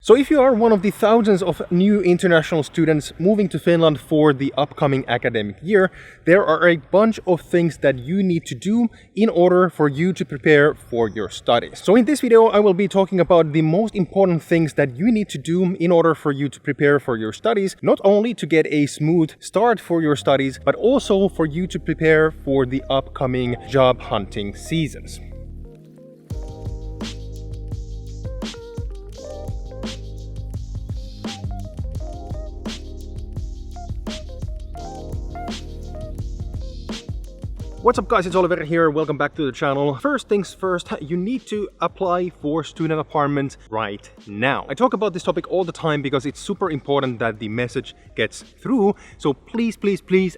So if you are one of the thousands of new international students moving to Finland for the upcoming academic year, there are a bunch of things that you need to do in order for you to prepare for your studies. So in this video, I will be talking about the most important things that you need to do in order for you to prepare for your studies, not only to get a smooth start for your studies, but also for you to prepare for the upcoming job hunting seasons. What's up guys, it's Oliver here, welcome back to the channel. First things first, you need to apply for student apartments right now. I talk about this topic all the time because it's super important that the message gets through. So please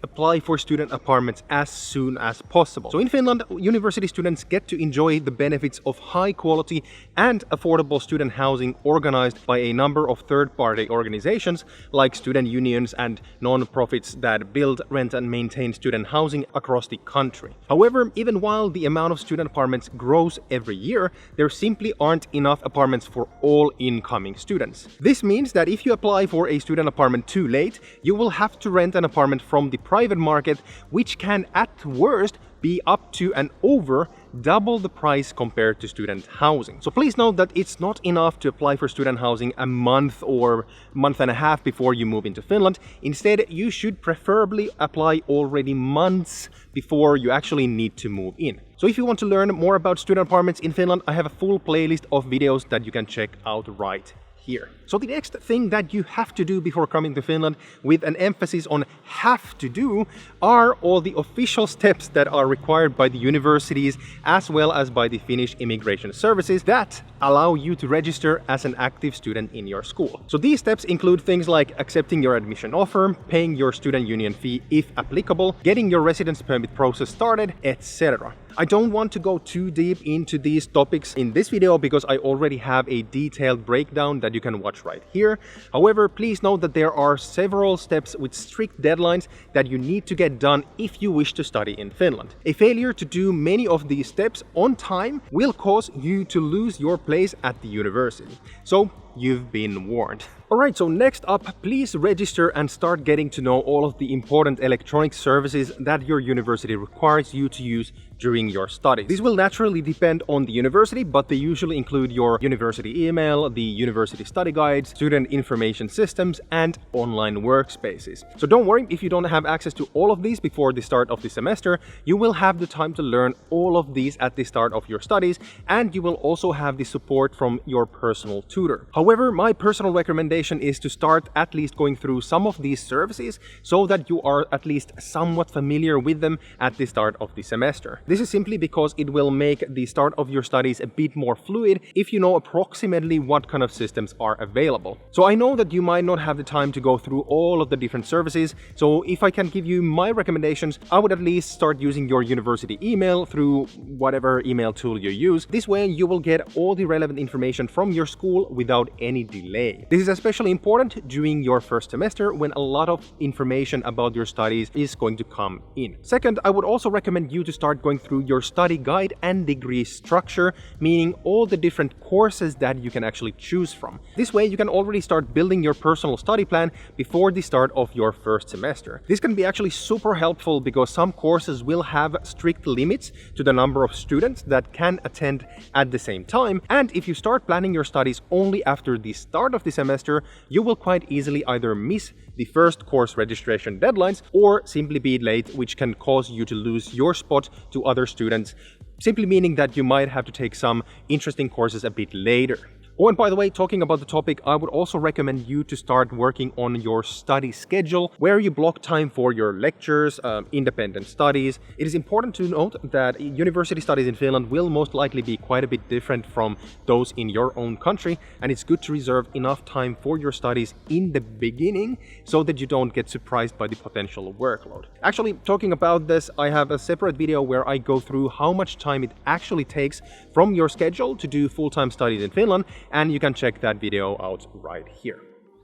apply for student apartments as soon as possible. So in Finland, university students get to enjoy the benefits of high quality and affordable student housing organized by a number of third-party organizations like student unions and non-profits that build, rent and maintain student housing across the country. However, even while the amount of student apartments grows every year, there simply aren't enough apartments for all incoming students. This means that if you apply for a student apartment too late, you will have to rent an apartment from the private market, which can at worst be up to and over double the price compared to student housing. So please note that it's not enough to apply for student housing a month or month and a half before you move into Finland. Instead, you should preferably apply already months before you actually need to move in. So if you want to learn more about student apartments in Finland, I have a full playlist of videos that you can check out right here. So the next thing that you have to do before coming to Finland, with an emphasis on have to do, are all the official steps that are required by the universities as well as by the Finnish immigration services that allow you to register as an active student in your school. So these steps include things like accepting your admission offer, paying your student union fee if applicable, getting your residence permit process started, etc. I don't want to go too deep into these topics in this video because I already have a detailed breakdown that you can watch right here. However, please note that there are several steps with strict deadlines that you need to get done if you wish to study in Finland. A failure to do many of these steps on time will cause you to lose your place at the university. So you've been warned. Alright, so next up, please register and start getting to know all of the important electronic services that your university requires you to use during your studies. This will naturally depend on the university, but they usually include your university email, the university study guides, student information systems, and online workspaces. So don't worry if you don't have access to all of these before the start of the semester. You will have the time to learn all of these at the start of your studies, and you will also have the support from your personal tutor. However, my personal recommendation is to start at least going through some of these services so that you are at least somewhat familiar with them at the start of the semester. This is simply because it will make the start of your studies a bit more fluid if you know approximately what kind of systems are available. So I know that you might not have the time to go through all of the different services, so if I can give you my recommendations, I would at least start using your university email through whatever email tool you use. This way you will get all the relevant information from your school without any delay. This is especially important during your first semester when a lot of information about your studies is going to come in. Second, I would also recommend you to start going through your study guide and degree structure, meaning all the different courses that you can actually choose from. This way you can already start building your personal study plan before the start of your first semester. This can be actually super helpful because some courses will have strict limits to the number of students that can attend at the same time, and if you start planning your studies only after the start of the semester, you will quite easily either miss the first course registration deadlines or simply be late, which can cause you to lose your spot to other students, simply meaning that you might have to take some interesting courses a bit later. Oh, and by the way, talking about the topic, I would also recommend you to start working on your study schedule, where you block time for your lectures, independent studies. It is important to note that university studies in Finland will most likely be quite a bit different from those in your own country, and it's good to reserve enough time for your studies in the beginning so that you don't get surprised by the potential workload. Actually, talking about this, I have a separate video where I go through how much time it actually takes from your schedule to do full-time studies in Finland, and you can check that video out right here.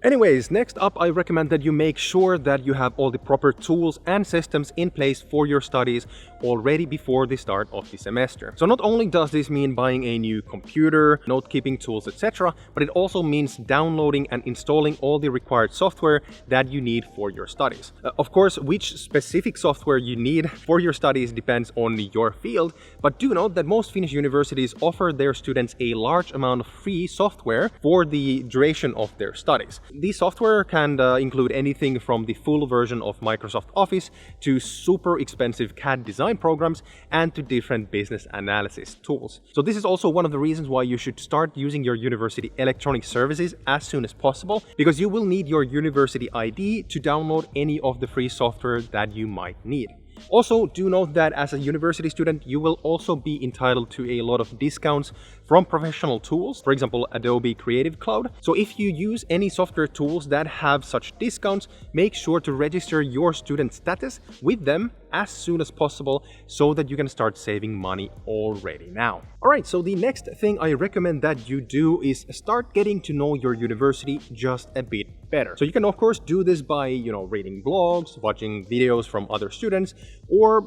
Anyways, next up, I recommend that you make sure that you have all the proper tools and systems in place for your studies already before the start of the semester. So not only does this mean buying a new computer, note-keeping tools, etc., but it also means downloading and installing all the required software that you need for your studies. Of course, which specific software you need for your studies depends on your field, but do note that most Finnish universities offer their students a large amount of free software for the duration of their studies. This software can include anything from the full version of Microsoft Office to super expensive CAD design programs and to different business analysis tools. So this is also one of the reasons why you should start using your university electronic services as soon as possible, because you will need your university ID to download any of the free software that you might need. Also, do note that as a university student, you will also be entitled to a lot of discounts from professional tools, for example, Adobe Creative Cloud. So if you use any software tools that have such discounts, make sure to register your student status with them as soon as possible so that you can start saving money already now. Alright, so the next thing I recommend that you do is start getting to know your university just a bit better. So you can of course do this by, reading blogs, watching videos from other students, or,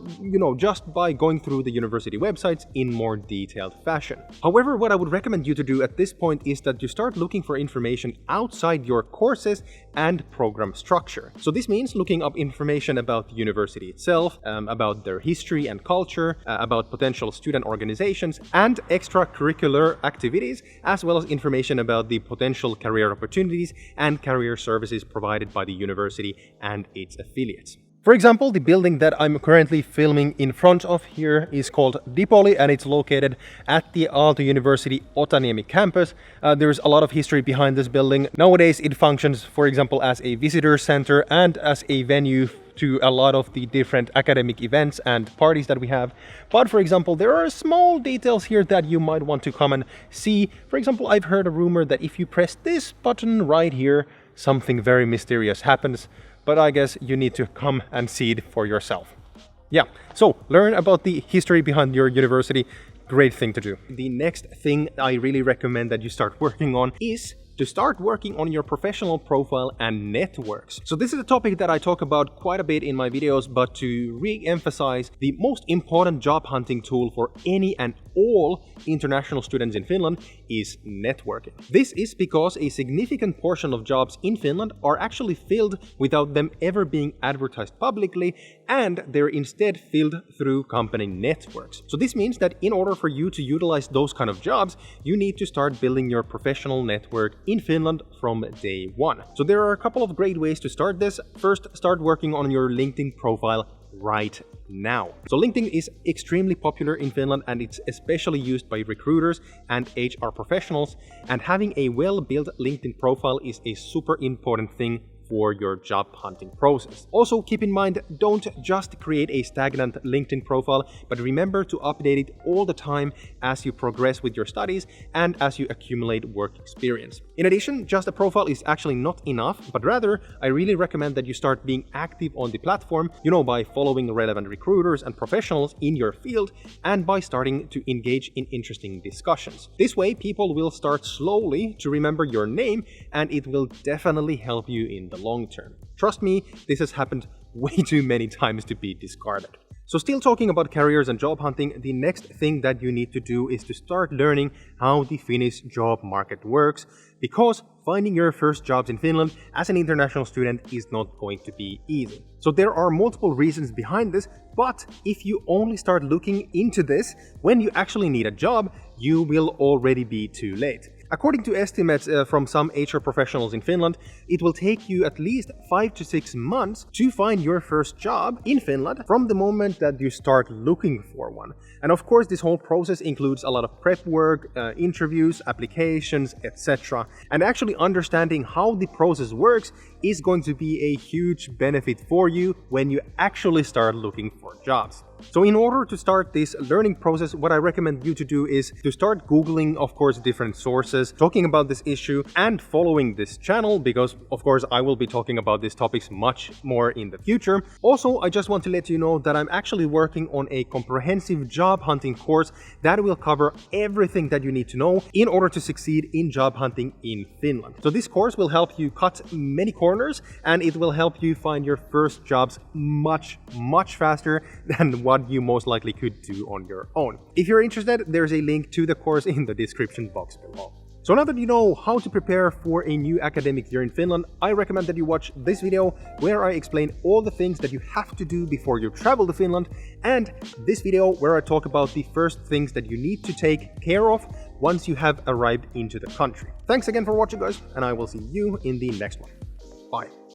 just by going through the university websites in more detailed fashion. However, what I would recommend you to do at this point is that you start looking for information outside your courses and program structure. So this means looking up information about the university itself, about their history and culture, about potential student organizations and extracurricular activities, as well as information about the potential career opportunities and career services provided by the university and its affiliates. For example, the building that I'm currently filming in front of here is called Dipoli, and it's located at the Aalto University Otaniemi campus. There's a lot of history behind this building. Nowadays it functions, for example, as a visitor center and as a venue to a lot of the different academic events and parties that we have. But for example, there are small details here that you might want to come and see. For example, I've heard a rumor that if you press this button right here, something very mysterious happens. But I guess you need to come and see it for yourself. Yeah, so learn about the history behind your university. Great thing to do. The next thing I really recommend that you start working on is to start working on your professional profile and networks. So this is a topic that I talk about quite a bit in my videos, but to re-emphasize, the most important job hunting tool for any and all international students in Finland is networking. This is because a significant portion of jobs in Finland are actually filled without them ever being advertised publicly, and they're instead filled through company networks. So this means that in order for you to utilize those kind of jobs, you need to start building your professional network in Finland from day one. So there are a couple of great ways to start this. First, start working on your LinkedIn profile right now. So LinkedIn is extremely popular in Finland, and it's especially used by recruiters and HR professionals, and having a well-built LinkedIn profile is a super important thing for your job hunting process. Also, keep in mind, don't just create a stagnant LinkedIn profile, but remember to update it all the time as you progress with your studies and as you accumulate work experience. In addition, just a profile is actually not enough, but rather, I really recommend that you start being active on the platform, by following relevant recruiters and professionals in your field, and by starting to engage in interesting discussions. This way, people will start slowly to remember your name, and it will definitely help you in the long term. Trust me, this has happened way too many times to be discarded. So still talking about careers and job hunting, the next thing that you need to do is to start learning how the Finnish job market works, because finding your first jobs in Finland as an international student is not going to be easy. So there are multiple reasons behind this, but if you only start looking into this when you actually need a job, you will already be too late. According to estimates from some HR professionals in Finland, it will take you at least 5 to 6 months to find your first job in Finland from the moment that you start looking for one. And of course, this whole process includes a lot of prep work, interviews, applications, etc. And actually understanding how the process works is going to be a huge benefit for you when you actually start looking for jobs. So in order to start this learning process, what I recommend you to do is to start Googling, of course, different sources talking about this issue and following this channel, because of course I will be talking about these topics much more in the future. Also, I just want to let you know that I'm actually working on a comprehensive job hunting course that will cover everything that you need to know in order to succeed in job hunting in Finland. So this course will help you cut many corners, and it will help you find your first jobs much faster than what you most likely could do on your own. If you're interested, there's a link to the course in the description box below. So now that you know how to prepare for a new academic year in Finland, I recommend that you watch this video where I explain all the things that you have to do before you travel to Finland, and this video where I talk about the first things that you need to take care of once you have arrived into the country. Thanks again for watching, guys, and I will see you in the next one. Bye.